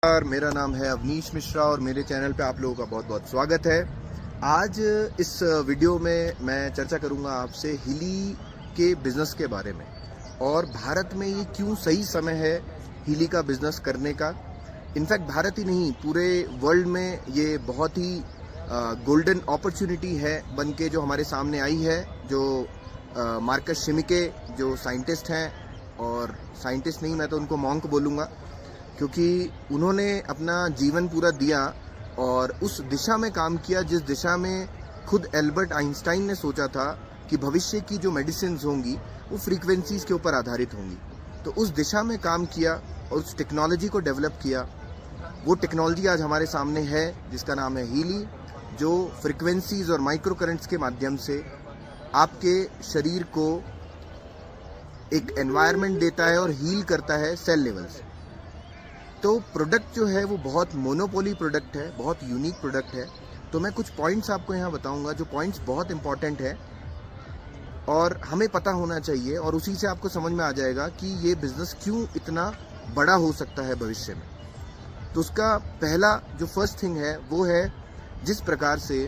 मेरा नाम है अवनीश मिश्रा और मेरे चैनल पे आप लोगों का बहुत बहुत स्वागत है। आज इस वीडियो में मैं चर्चा करूंगा आपसे हिली के बिज़नेस के बारे में और भारत में ये क्यों सही समय है हिली का बिज़नेस करने का। इनफैक्ट भारत ही नहीं, पूरे वर्ल्ड में ये बहुत ही गोल्डन अपॉर्चुनिटी है बन के जो हमारे सामने आई है। जो मार्कस शिमिके जो साइंटिस्ट हैं, और साइंटिस्ट नहीं, मैं तो उनको मॉन्क बोलूँगा, क्योंकि उन्होंने अपना जीवन पूरा दिया और उस दिशा में काम किया जिस दिशा में खुद एल्बर्ट आइंस्टाइन ने सोचा था कि भविष्य की जो मेडिसिन्स होंगी वो फ्रीक्वेंसीज़ के ऊपर आधारित होंगी। तो उस दिशा में काम किया और उस टेक्नोलॉजी को डेवलप किया। वो टेक्नोलॉजी आज हमारे सामने है जिसका नाम है हीली, जो फ्रीक्वेंसीज़ और माइक्रो करंट्स के माध्यम से आपके शरीर को एक एनवायरनमेंट देता है और हील करता है सेल लेवल से। तो प्रोडक्ट जो है वो बहुत मोनोपोली प्रोडक्ट है, बहुत यूनिक प्रोडक्ट है। तो मैं कुछ पॉइंट्स आपको यहाँ बताऊँगा जो पॉइंट्स बहुत इंपॉर्टेंट है और हमें पता होना चाहिए, और उसी से आपको समझ में आ जाएगा कि ये बिज़नेस क्यों इतना बड़ा हो सकता है भविष्य में। तो उसका पहला जो फर्स्ट थिंग है वो है, जिस प्रकार से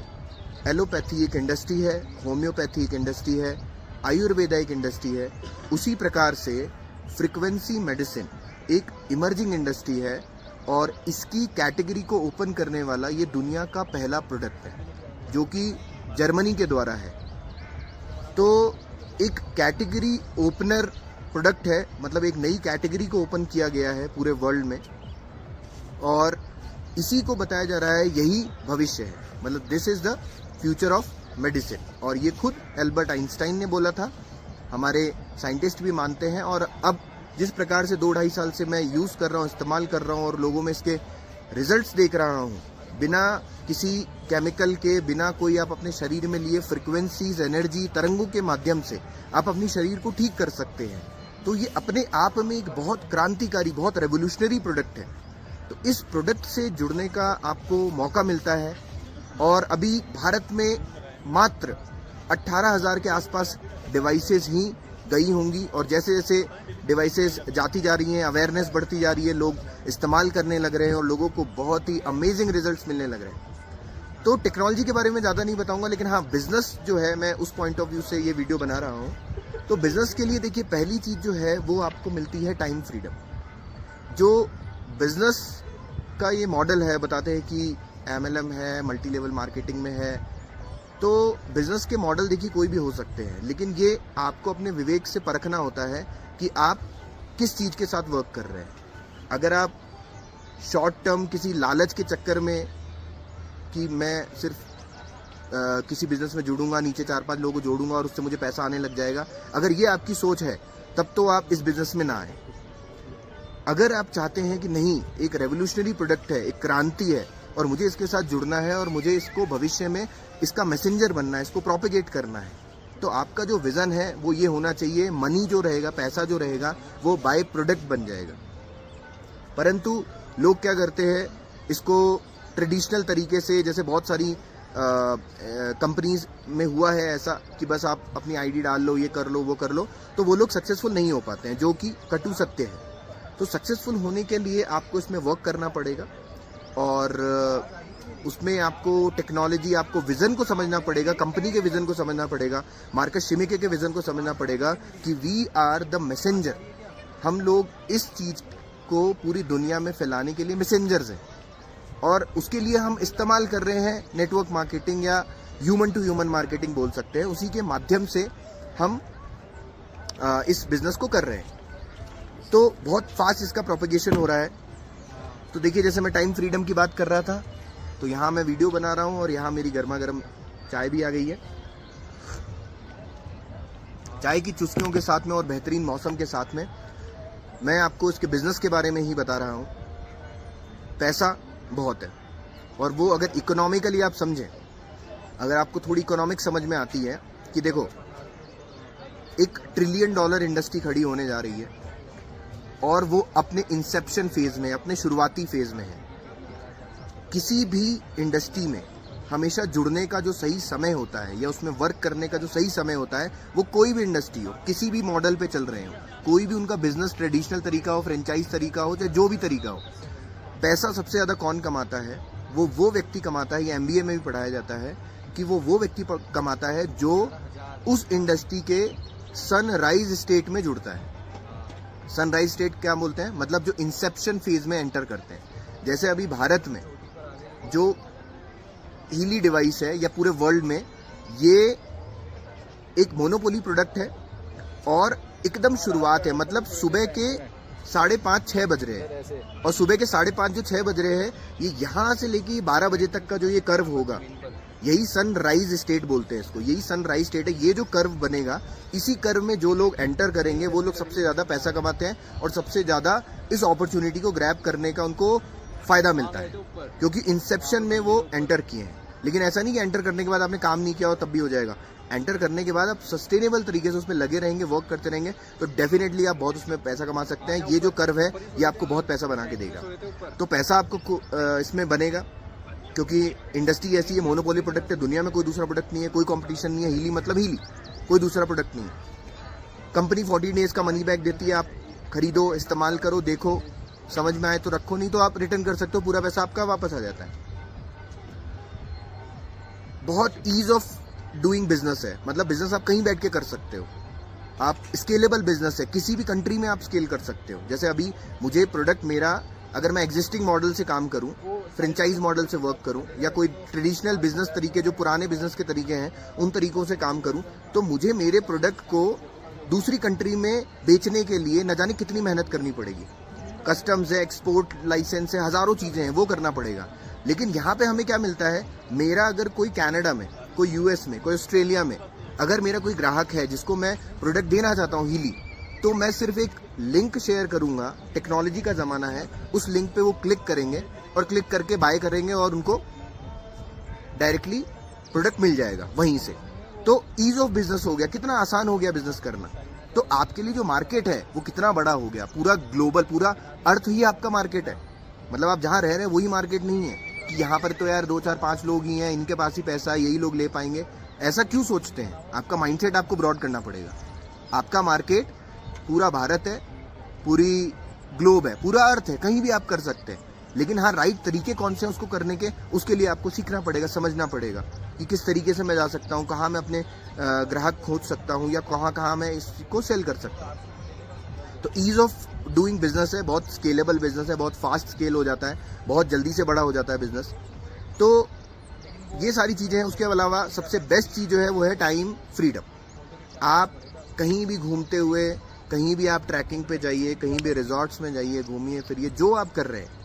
एलोपैथी एक इंडस्ट्री है, होम्योपैथी एक इंडस्ट्री है, आयुर्वेदा एक इंडस्ट्री है, उसी प्रकार से फ्रीक्वेंसी मेडिसिन एक इमर्जिंग इंडस्ट्री है और इसकी कैटेगरी को ओपन करने वाला ये दुनिया का पहला प्रोडक्ट है जो कि जर्मनी के द्वारा है। तो एक कैटेगरी ओपनर प्रोडक्ट है, मतलब एक नई कैटेगरी को ओपन किया गया है पूरे वर्ल्ड में और इसी को बताया जा रहा है यही भविष्य है, मतलब this is the future of medicine. और ये खुद एल्बर्ट आइंस्टाइन ने बोला था, हमारे साइंटिस्ट भी मानते हैं। और अब जिस प्रकार से 2-2.5 साल से मैं यूज़ कर रहा हूँ, इस्तेमाल कर रहा हूँ और लोगों में इसके रिजल्ट्स देख रहा हूँ, बिना किसी केमिकल के, बिना कोई आप अपने शरीर में लिए फ्रीक्वेंसीज, एनर्जी, तरंगों के माध्यम से आप अपनी शरीर को ठीक कर सकते हैं। तो ये अपने आप में एक बहुत क्रांतिकारी, बहुत रेवोल्यूशनरी प्रोडक्ट है। तो इस प्रोडक्ट से जुड़ने का आपको मौका मिलता है और अभी भारत में मात्र 18,000 के आसपास डिवाइसेस ही गई होंगी और जैसे जैसे डिवाइसेस जाती जा रही हैं, अवेयरनेस बढ़ती जा रही है, लोग इस्तेमाल करने लग रहे हैं और लोगों को बहुत ही अमेजिंग रिजल्ट्स मिलने लग रहे हैं। तो टेक्नोलॉजी के बारे में ज़्यादा नहीं बताऊंगा, लेकिन हाँ, बिजनेस जो है, मैं उस पॉइंट ऑफ व्यू से ये वीडियो बना रहा हूँ। तो बिजनेस के लिए देखिए, पहली चीज़ जो है वो आपको मिलती है टाइम फ्रीडम। जो बिजनेस का ये मॉडल है, बताते हैं कि MLM है, मल्टी लेवल मार्केटिंग में है। तो बिज़नेस के मॉडल देखिए कोई भी हो सकते हैं, लेकिन ये आपको अपने विवेक से परखना होता है कि आप किस चीज़ के साथ वर्क कर रहे हैं। अगर आप शॉर्ट टर्म किसी लालच के चक्कर में कि मैं सिर्फ किसी बिज़नेस में जुड़ूंगा, नीचे 4-5 लोगों को जोड़ूंगा और उससे मुझे पैसा आने लग जाएगा, अगर ये आपकी सोच है तब तो आप इस बिज़नेस में ना आए। अगर आप चाहते हैं कि नहीं, एक रेवोल्यूशनरी प्रोडक्ट है, एक क्रांति है और मुझे इसके साथ जुड़ना है और मुझे इसको भविष्य में इसका मैसेंजर बनना है, इसको प्रोपेगेट करना है, तो आपका जो विज़न है वो ये होना चाहिए, मनी जो रहेगा, पैसा जो रहेगा, वो बाय प्रोडक्ट बन जाएगा। परंतु लोग क्या करते हैं, इसको ट्रेडिशनल तरीके से, जैसे बहुत सारी कंपनीज में हुआ है ऐसा कि बस आप अपनी आईडी डाल लो, ये कर लो, वो कर लो, तो वो लोग सक्सेसफुल नहीं हो पाते हैं, जो कि कटु सत्य है। तो सक्सेसफुल होने के लिए आपको इसमें वर्क करना पड़ेगा और उसमें आपको टेक्नोलॉजी, आपको विज़न को समझना पड़ेगा, कंपनी के विज़न को समझना पड़ेगा, मार्कस शिमिके के विज़न को समझना पड़ेगा कि वी आर द मैसेंजर। हम लोग इस चीज़ को पूरी दुनिया में फैलाने के लिए मैसेंजर्स हैं और उसके लिए हम इस्तेमाल कर रहे हैं नेटवर्क मार्केटिंग या ह्यूमन टू ह्यूमन मार्केटिंग बोल सकते हैं। उसी के माध्यम से हम इस बिज़नेस को कर रहे हैं। तो बहुत फास्ट इसका प्रोपेगेशन हो रहा है। तो देखिए, जैसे मैं टाइम फ्रीडम की बात कर रहा था, तो यहाँ मैं वीडियो बना रहा हूँ और यहाँ मेरी गर्मा गर्म चाय भी आ गई है। चाय की चुस्कियों के साथ में और बेहतरीन मौसम के साथ में मैं आपको इसके बिज़नेस के बारे में ही बता रहा हूँ। पैसा बहुत है और वो अगर इकोनॉमिकली आप समझें, अगर आपको थोड़ी इकोनॉमिक समझ में आती है कि देखो, $1 ट्रिलियन इंडस्ट्री खड़ी होने जा रही है और वो अपने इंसेप्शन फेज़ में, अपने शुरुआती फेज़ में है। किसी भी इंडस्ट्री में हमेशा जुड़ने का जो सही समय होता है या उसमें वर्क करने का जो सही समय होता है, वो कोई भी इंडस्ट्री हो, किसी भी मॉडल पे चल रहे हो, कोई भी उनका बिजनेस ट्रेडिशनल तरीका हो, फ्रेंचाइज तरीका हो, चाहे जो भी तरीका हो, पैसा सबसे ज़्यादा कौन कमाता है? वो व्यक्ति कमाता है, ये MBA में भी पढ़ाया जाता है कि वो व्यक्ति कमाता है जो उस इंडस्ट्री के सनराइज स्टेट में जुड़ता है। सनराइज स्टेट क्या बोलते हैं? मतलब जो इंसेप्शन फेज में एंटर करते हैं। जैसे अभी भारत में जो हीली डिवाइस है या पूरे वर्ल्ड में ये एक मोनोपोली प्रोडक्ट है और एकदम शुरुआत है। मतलब सुबह के 5:30-6 बज रहे हैं और सुबह के 5:30 जो 6 बज रहे हैं, ये यहाँ से लेके 12 बजे तक का जो ये कर्व होगा, यही सनराइज स्टेट बोलते हैं इसको। यही सनराइज स्टेट है। ये जो कर्व बनेगा, इसी कर्व में जो लोग एंटर करेंगे वो लोग सबसे ज़्यादा पैसा कमाते हैं और सबसे ज़्यादा इस अपॉर्चुनिटी को ग्रैब करने का उनको फ़ायदा मिलता है, क्योंकि इंसेप्शन में वो एंटर किए हैं। लेकिन ऐसा नहीं कि एंटर करने के बाद आपने काम नहीं किया हो तब भी हो जाएगा। एंटर करने के बाद आप सस्टेनेबल तरीके से उसमें लगे रहेंगे, वर्क करते रहेंगे, तो डेफिनेटली आप बहुत उसमें पैसा कमा सकते हैं। ये जो कर्व है ये आपको बहुत पैसा बना के देगा। तो पैसा आपको इसमें बनेगा, क्योंकि इंडस्ट्री ऐसी है, मोनोपोली प्रोडक्ट है, दुनिया में कोई दूसरा प्रोडक्ट नहीं है, कोई कंपटीशन नहीं है। हीली मतलब हीली, कोई दूसरा प्रोडक्ट नहीं है। कंपनी 40 डेज का मनी बैक देती है, आप खरीदो, इस्तेमाल करो, देखो, समझ में आए तो रखो, नहीं तो आप रिटर्न कर सकते हो, पूरा पैसा आपका वापस आ जाता है। बहुत ईज ऑफ डूइंग बिजनेस है, मतलब बिजनेस आप कहीं बैठ के कर सकते हो। आप स्केलेबल बिजनेस है, किसी भी कंट्री में आप स्केल कर सकते हो। जैसे अभी मुझे प्रोडक्ट मेरा, अगर मैं एग्जिस्टिंग मॉडल से काम करूं, फ्रेंचाइज मॉडल से वर्क करूं, या कोई ट्रेडिशनल बिजनेस तरीके जो पुराने बिजनेस के तरीके हैं उन तरीकों से काम करूं, तो मुझे मेरे प्रोडक्ट को दूसरी कंट्री में बेचने के लिए न जाने कितनी मेहनत करनी पड़ेगी। कस्टम्स है, एक्सपोर्ट लाइसेंस है, हज़ारों चीज़ें हैं, वो करना पड़ेगा। लेकिन यहाँ पे हमें क्या मिलता है? मेरा अगर कोई कनाडा में, कोई US में, कोई ऑस्ट्रेलिया में अगर मेरा कोई ग्राहक है जिसको मैं प्रोडक्ट देना चाहता हूँ हीली, तो मैं सिर्फ एक लिंक शेयर करूँगा। टेक्नोलॉजी का ज़माना है, उस लिंक पे वो क्लिक करेंगे और क्लिक करके बाय करेंगे और उनको डायरेक्टली प्रोडक्ट मिल जाएगा वहीं से। तो ईज ऑफ बिजनेस हो गया, कितना आसान हो गया बिजनेस करना। तो आपके लिए जो मार्केट है वो कितना बड़ा हो गया, पूरा ग्लोबल, पूरा अर्थ ही आपका मार्केट है। मतलब आप जहाँ रह रहे हैं वही मार्केट नहीं है कि यहाँ पर तो यार 2 4 5 लोग ही हैं, इनके पास ही पैसा है, यही लोग ले पाएंगे। ऐसा क्यों सोचते हैं? आपका माइंडसेट आपको ब्रॉड करना पड़ेगा। आपका मार्केट पूरा भारत है, पूरी ग्लोब है, पूरा अर्थ है, कहीं भी आप कर सकते हैं। लेकिन हाँ, राइट तरीके कौन से हैं उसको करने के, उसके लिए आपको सीखना पड़ेगा, समझना पड़ेगा कि किस तरीके से मैं जा सकता हूँ, कहाँ मैं अपने ग्राहक खोज सकता हूँ, या कहाँ मैं इसको सेल कर सकता हूँ। तो ईज ऑफ डूइंग बिजनेस है, बहुत स्केलेबल बिजनेस है, बहुत फास्ट स्केल हो जाता है, बहुत जल्दी से बड़ा हो जाता है बिजनेस। तो ये सारी चीज़ें हैं। उसके अलावा सबसे बेस्ट चीज़ जो है वो है टाइम फ्रीडम। आप कहीं भी घूमते हुए, कहीं भी आप ट्रैकिंग पे जाइए, कहीं भी रिजॉर्ट्स में जाइए, घूमिए फिरिए, जो आप कर रहे हैं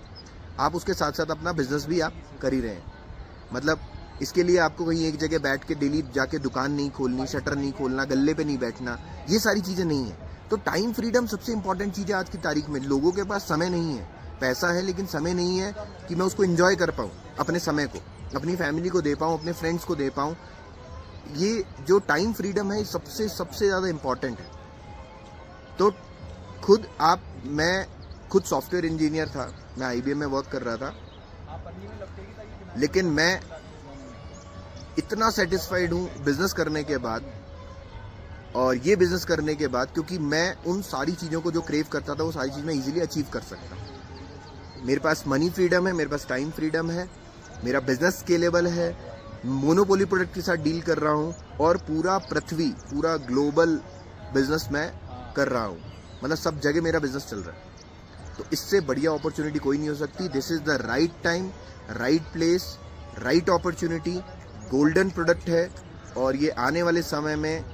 आप उसके साथ साथ अपना बिजनेस भी आप कर ही रहे हैं। मतलब इसके लिए आपको कहीं एक जगह बैठ के डेली जाके दुकान नहीं खोलनी, शटर नहीं खोलना, गल्ले पे नहीं बैठना, ये सारी चीज़ें नहीं है। तो टाइम फ्रीडम सबसे इंपॉर्टेंट चीज़ है आज की तारीख में। लोगों के पास समय नहीं है, पैसा है लेकिन समय नहीं है कि मैं उसको एंजॉय कर पाऊँ, अपने समय को अपनी फैमिली को दे पाऊँ, अपने फ्रेंड्स को दे पाऊँ। ये जो टाइम फ्रीडम है सबसे ज़्यादा इम्पॉर्टेंट है। तो मैं खुद सॉफ्टवेयर इंजीनियर था, मैं IBM में वर्क कर रहा था, लेकिन मैं इतना सेटिस्फाइड हूँ बिजनेस करने के बाद और ये बिजनेस करने के बाद, क्योंकि मैं उन सारी चीज़ों को जो क्रेव करता था वो सारी चीज़ मैं इजीली अचीव कर सकता हूँ। मेरे पास मनी फ्रीडम है, मेरे पास टाइम फ्रीडम है, मेरा बिजनेस स्केलेबल है, मोनोपोली प्रोडक्ट के साथ डील कर रहा हूँ और पूरा ग्लोबल बिजनेस मैं कर रहा हूँ। मतलब सब जगह मेरा बिजनेस चल रहा है। तो इससे बढ़िया अपॉर्चुनिटी कोई नहीं हो सकती। This is the right time, right place, right opportunity, golden product है और ये आने वाले समय में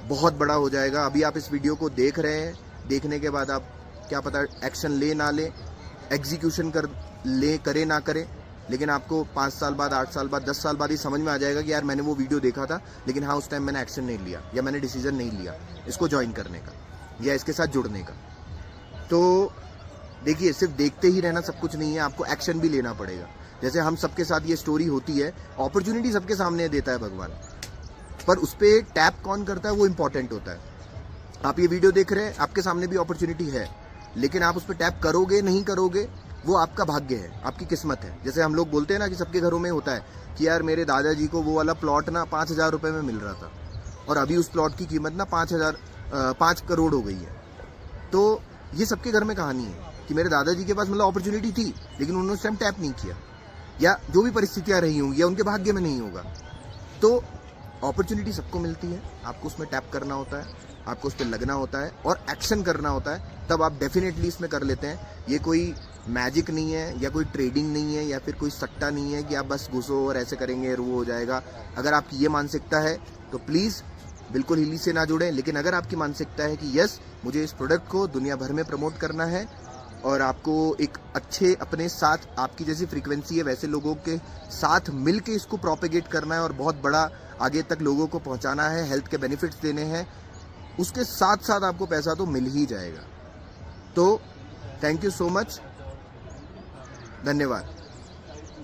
बहुत बड़ा हो जाएगा। अभी आप इस वीडियो को देख रहे हैं, देखने के बाद आप क्या पता एक्शन ले ना ले, एग्जीक्यूशन करे ना करे, लेकिन आपको 5 साल बाद, 8 साल बाद, 10 साल बाद ही समझ में आ जाएगा कि यार मैंने वो वीडियो देखा था, लेकिन हाँ उस टाइम मैंने एक्शन नहीं लिया या मैंने डिसीजन नहीं लिया इसको ज्वाइन करने का या इसके साथ जुड़ने का। तो देखिए, सिर्फ देखते ही रहना सब कुछ नहीं है, आपको एक्शन भी लेना पड़ेगा। जैसे हम सबके साथ ये स्टोरी होती है, अपॉर्चुनिटी सबके सामने देता है भगवान, पर उस पर टैप कौन करता है वो इम्पोर्टेंट होता है। आप ये वीडियो देख रहे हैं, आपके सामने भी अपॉर्चुनिटी है, लेकिन आप उस पर टैप करोगे नहीं करोगे वो आपका भाग्य है, आपकी किस्मत है। जैसे हम लोग बोलते हैं ना कि सबके घरों में होता है कि यार मेरे दादाजी को वो वाला प्लॉट ना 5,000 रुपये में मिल रहा था और अभी उस प्लॉट की कीमत ना 5 करोड़ हो गई है। तो ये सबके घर में कहानी है कि मेरे दादाजी के पास मतलब अपॉर्चुनिटी थी, लेकिन उन्होंने उस टाइम टैप नहीं किया, या जो भी परिस्थितियां रही होंगी या उनके भाग्य में नहीं होगा। तो अपॉर्चुनिटी सबको मिलती है, आपको उसमें टैप करना होता है, आपको उस पर लगना होता है और एक्शन करना होता है, तब आप डेफिनेटली इसमें कर लेते हैं। ये कोई मैजिक नहीं है या कोई ट्रेडिंग नहीं है या फिर कोई सट्टा नहीं है कि आप बस घुसो और ऐसे करेंगे और वो हो जाएगा। अगर आपकी ये मानसिकता है तो प्लीज़ बिल्कुल हिली से ना जुड़ें। लेकिन अगर आपकी मानसिकता है कि यस, मुझे इस प्रोडक्ट को दुनिया भर में प्रमोट करना है और आपको एक अच्छे अपने साथ आपकी जैसी फ्रीक्वेंसी है वैसे लोगों के साथ मिल के इसको प्रोपेगेट करना है और बहुत बड़ा आगे तक लोगों को पहुंचाना है, हेल्थ के बेनिफिट्स देने हैं, उसके साथ साथ आपको पैसा तो मिल ही जाएगा। तो थैंक यू सो मच, धन्यवाद।